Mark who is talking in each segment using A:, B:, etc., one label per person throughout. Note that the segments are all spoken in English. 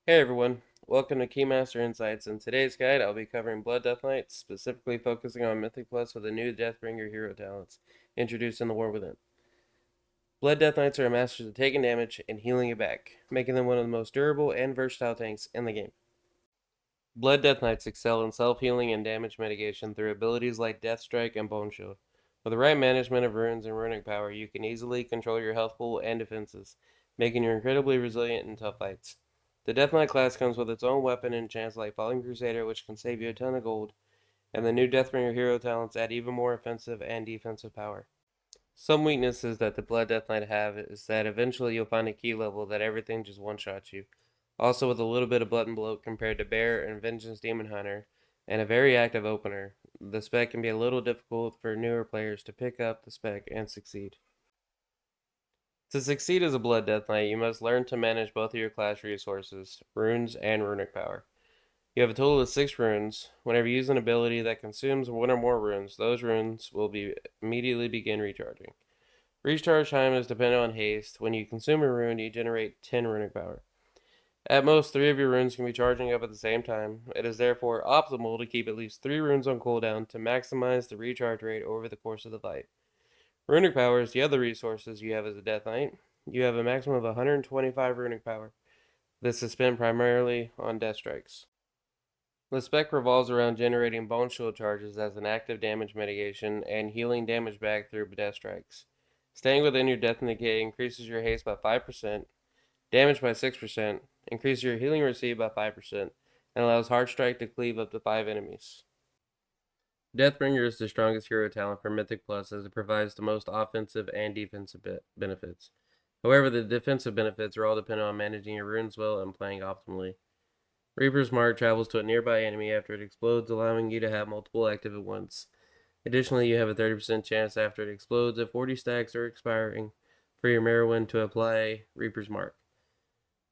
A: Hey everyone, welcome to Keymaster Insights. In today's guide, I'll be covering Blood DeathKnight, specifically focusing on Mythic Plus with the new Deathbringer hero talents introduced in the War Within. Blood DeathKnights are masters of taking damage and healing it back, making them one of the most durable and versatile tanks in the game. Blood DeathKnights excel in self-healing and damage mitigation through abilities like Death Strike and Bone Shield. With the right management of runes and runic power, you can easily control your health pool and defenses, making you incredibly resilient in tough fights. The Death Knight class comes with its own weapon and chance like Fallen Crusader, which can save you a ton of gold, and the new Deathbringer hero talents add even more offensive and defensive power. Some weaknesses that the Blood Death Knight have is that eventually you'll find a key level that everything just one-shots you. Also with a little bit of button bloat compared to Bear and Vengeance Demon Hunter, and a very active opener, the spec can be a little difficult for newer players to pick up the spec and succeed. To succeed as a Blood Death Knight, you must learn to manage both of your class resources, runes, and runic power. You have a total of 6 runes. Whenever you use an ability that consumes one or more runes, those runes will immediately begin recharging. Recharge time is dependent on haste. When you consume a rune, you generate 10 runic power. At most, 3 of your runes can be charging up at the same time. It is therefore optimal to keep at least 3 runes on cooldown to maximize the recharge rate over the course of the fight. Runic power is the other resources you have as a Death Knight. You have a maximum of 125 runic power. This is spent primarily on death strikes. The spec revolves around generating bone shield charges as an active damage mitigation and healing damage back through death strikes. Staying within your death and decay increases your haste by 5%, damage by 6%, increases your healing received by 5%, and allows Heart Strike to cleave up to 5 enemies. Deathbringer is the strongest hero talent for Mythic Plus as it provides the most offensive and defensive benefits. However, the defensive benefits are all dependent on managing your runes well and playing optimally. Reaper's Mark travels to a nearby enemy after it explodes, allowing you to have multiple active at once. Additionally, you have a 30% chance after it explodes if 40 stacks are expiring for your Merowin to apply Reaper's Mark.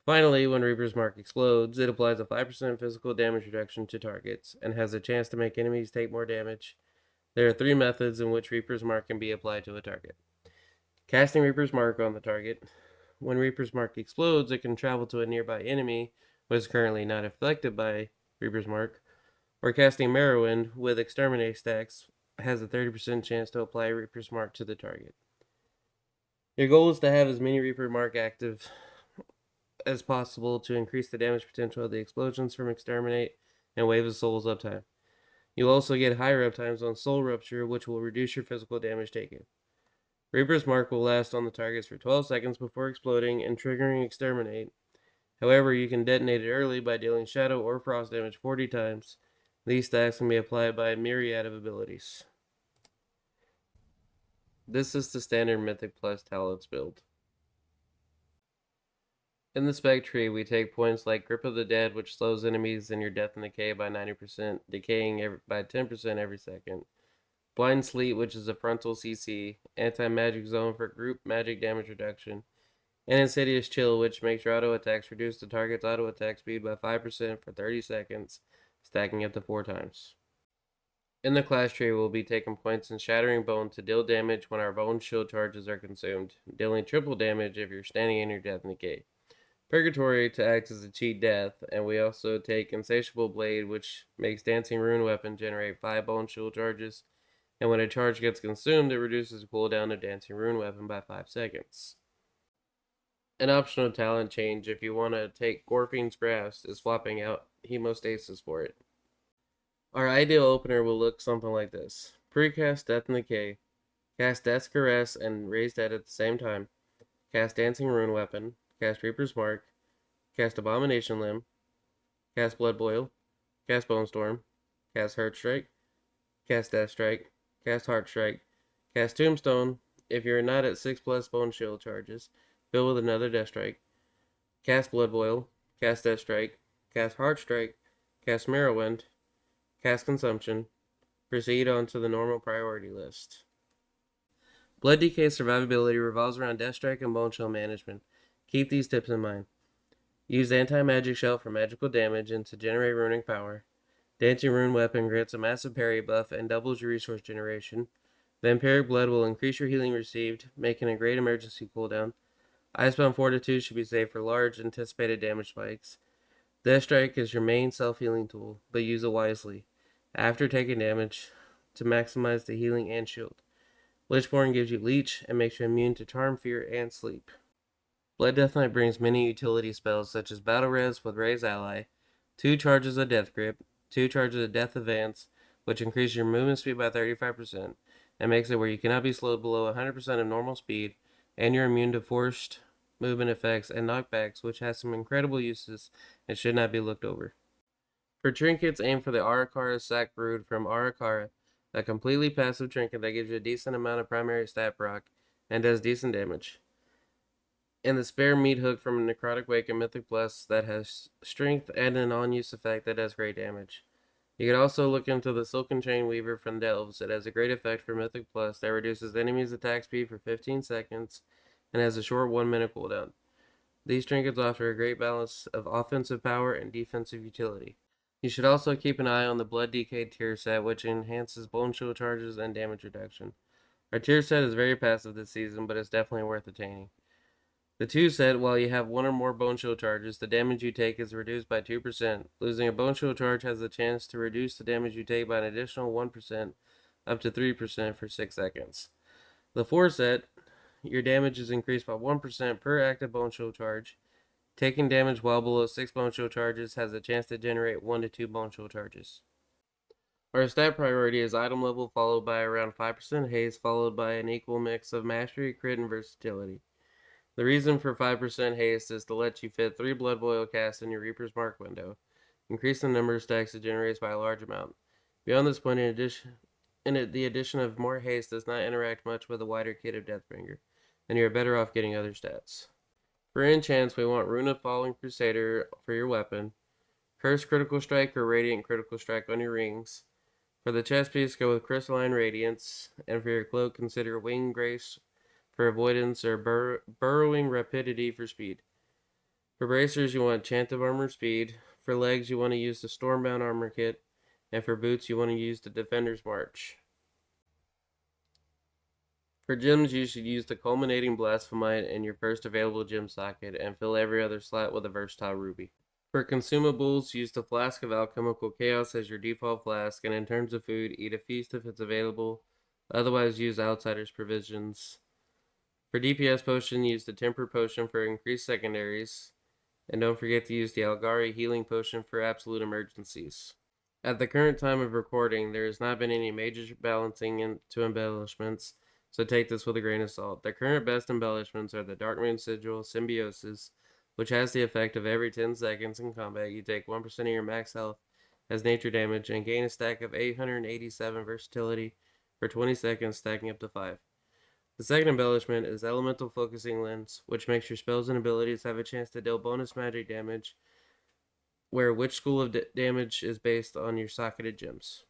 A: Finally, when Reaper's Mark explodes, it applies a 5% physical damage reduction to targets and has a chance to make enemies take more damage. There are 3 methods in which Reaper's Mark can be applied to a target. Casting Reaper's Mark on the target. When Reaper's Mark explodes, it can travel to a nearby enemy, which is currently not affected by Reaper's Mark, or casting Merowin with Exterminate stacks has a 30% chance to apply Reaper's Mark to the target. Your goal is to have as many Reaper Mark active as possible to increase the damage potential of the explosions from Exterminate and Wave of Souls uptime. You'll also get higher uptimes on Soul Rupture, which will reduce your physical damage taken. Reaper's Mark will last on the targets for 12 seconds before exploding and triggering Exterminate. However, you can detonate it early by dealing Shadow or Frost damage 40 times. These stacks can be applied by a myriad of abilities. This is the standard Mythic Plus talents build. In the spec tree, we take points like Grip of the Dead, which slows enemies in your death and decay by 90%, decaying by 10% every second. Blind Sleep, which is a frontal CC, Anti-Magic Zone for group magic damage reduction, and Insidious Chill, which makes your auto attacks reduce the target's auto attack speed by 5% for 30 seconds, stacking up to 4 times. In the class tree, we'll be taking points in Shattering Bone to deal damage when our bone shield charges are consumed, dealing triple damage if you're standing in your death and decay. Purgatory to act as a cheat death, and we also take Insatiable Blade, which makes Dancing Rune Weapon generate 5 bone shield charges, and when a charge gets consumed, it reduces the cooldown of Dancing Rune Weapon by 5 seconds. An optional talent change if you want to take Gorfine's Grasp is swapping out Hemostasis for it. Our ideal opener will look something like this. Precast Death and Decay, cast Death's Caress and Raise Dead at the same time, cast Dancing Rune Weapon, cast Reaper's Mark, cast Abomination Limb, cast Blood Boil, cast Bone Storm, cast Hurt Strike, cast Death Strike, cast Heart Strike, cast Tombstone. If you're not at 6 plus Bone Shield charges, fill with another Death Strike, cast Blood Boil, cast Death Strike, cast Heart Strike, cast Merrowwind, cast Consumption, proceed on to the normal priority list. Blood Decay survivability revolves around Death Strike and Bone Shell management. Keep these tips in mind. Use Anti-Magic Shell for magical damage and to generate runic power. Dancing Rune Weapon grants a massive parry buff and doubles your resource generation. Vampiric Blood will increase your healing received, making a great emergency cooldown. Icebound Fortitude should be saved for large anticipated damage spikes. Death Strike is your main self-healing tool, but use it wisely after taking damage to maximize the healing and shield. Lichborn gives you Leech and makes you immune to Charm, Fear, and Sleep. Blood Death Knight brings many utility spells such as Battle Res with Raise Ally, 2 charges of Death Grip, 2 charges of Death Advance, which increases your movement speed by 35%, and makes it where you cannot be slowed below 100% of normal speed, and you're immune to forced movement effects and knockbacks, which has some incredible uses and should not be looked over. For trinkets, aim for the Arakara Sack Brood from Arakara, a completely passive trinket that gives you a decent amount of primary stat proc and does decent damage. And the Spare Meat Hook from Necrotic Wake and Mythic Plus that has strength and an on-use effect that does great damage. You could also look into the Silken Chain Weaver from Delves. It has a great effect for Mythic Plus that reduces enemies' attack speed for 15 seconds and has a short 1-minute cooldown. These trinkets offer a great balance of offensive power and defensive utility. You should also keep an eye on the Blood Decay tier set, which enhances Bone Shield charges and damage reduction. Our tier set is very passive this season, but it's definitely worth attaining. The 2 set, while you have 1 or more Bone Shield charges, the damage you take is reduced by 2%. Losing a Bone Shield charge has the chance to reduce the damage you take by an additional 1%, up to 3% for 6 seconds. The 4 set, your damage is increased by 1% per active Bone Shield charge. Taking damage while below 6 Bone Shield charges has a chance to generate 1 to 2 Bone Shield charges. Our stat priority is item level, followed by around 5% haste, followed by an equal mix of mastery, crit, and versatility. The reason for 5% haste is to let you fit 3 Blood Boil casts in your Reaper's Mark window, increasing the number of stacks it generates by a large amount. Beyond this point, the addition of more haste does not interact much with a wider kit of Deathbringer, and you are better off getting other stats. For enchants, we want Rune of Falling Crusader for your weapon, Curse Critical Strike or Radiant Critical Strike on your rings. For the chest piece, go with Crystalline Radiance, and for your cloak, consider Wing Grace for avoidance or burrowing rapidity for speed. For bracers, you want Chant of Armor speed. For legs, you want to use the Stormbound Armor Kit. And for boots, you want to use the Defender's March. For gems, you should use the Culminating Blasphemite in your first available gem socket and fill every other slot with a versatile ruby. For consumables, use the Flask of Alchemical Chaos as your default flask, and in terms of food, eat a feast if it's available. Otherwise, use Outsider's Provisions. For DPS potion, use the Temper Potion for increased secondaries. And don't forget to use the Algari Healing Potion for absolute emergencies. At the current time of recording, there has not been any major balancing into embellishments, so take this with a grain of salt. The current best embellishments are the Darkmoon Sigil Symbiosis, which has the effect of every 10 seconds in combat, you take 1% of your max health as nature damage and gain a stack of 887 versatility for 20 seconds, stacking up to 5. The second embellishment is Elemental Focusing Lens, which makes your spells and abilities have a chance to deal bonus magic damage, where which school of damage is based on your socketed gems.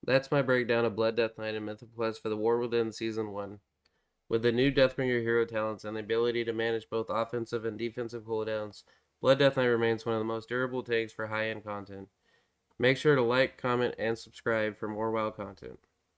A: That's my breakdown of Blood Death Knight and Mythic Plus for the War Within Season 1. With the new Deathbringer hero talents and the ability to manage both offensive and defensive cooldowns, Blood Death Knight remains one of the most durable tanks for high-end content. Make sure to like, comment, and subscribe for more WoW content.